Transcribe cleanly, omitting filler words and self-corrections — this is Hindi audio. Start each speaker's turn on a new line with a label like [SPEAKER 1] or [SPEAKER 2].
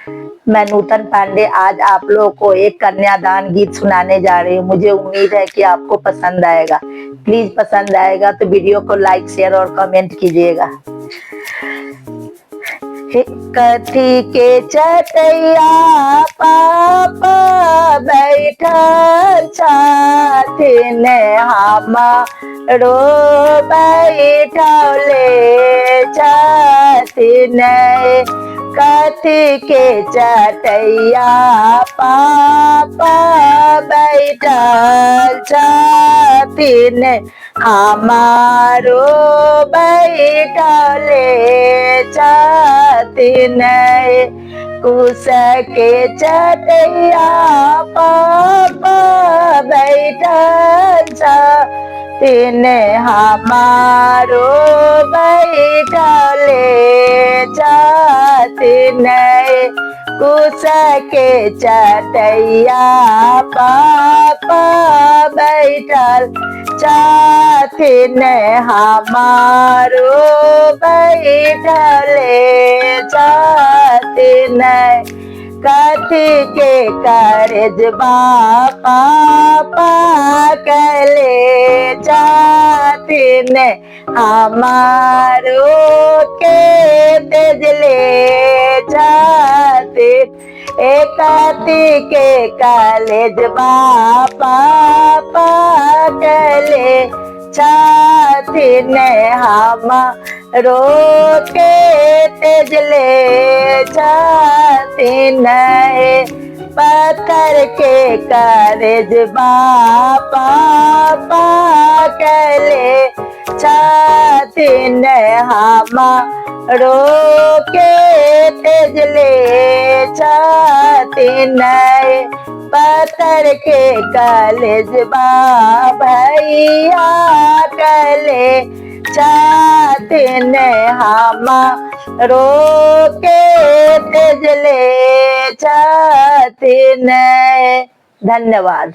[SPEAKER 1] मैं नूतन पांडे आज आप लोगों को एक कन्यादान गीत सुनाने जा रही हूँ। मुझे उम्मीद है कि आपको पसंद आएगा। प्लीज पसंद आएगा तो वीडियो को लाइक, शेयर और कमेंट कीजिएगा। कथी के चटैया पापा बैठल छथिन, हमरो बैठले छथिन। कथी के चटैया पापा बैठल छथिन, हमारो बैठले छथिन। कुश के चटैया पापा बैठल छथिन, हमारो बैठले छथिन। कुश के चटैया पापा बैठल छथिन, हमारो बैठले छथिन। कथी के करजबा पापा कैले छथिन, हमारो के तेजले छथिन। कथी के कलेजबा पापा कैले छथिन, हमरो के तेजले छथिन। पत्थर के करजबा पापा कैले छथिन, हमरो के तेजले छथिन। पत्थर के कलेजबा भैया कैले छथिन, हमरो के तेजले छथिन। धन्यवाद।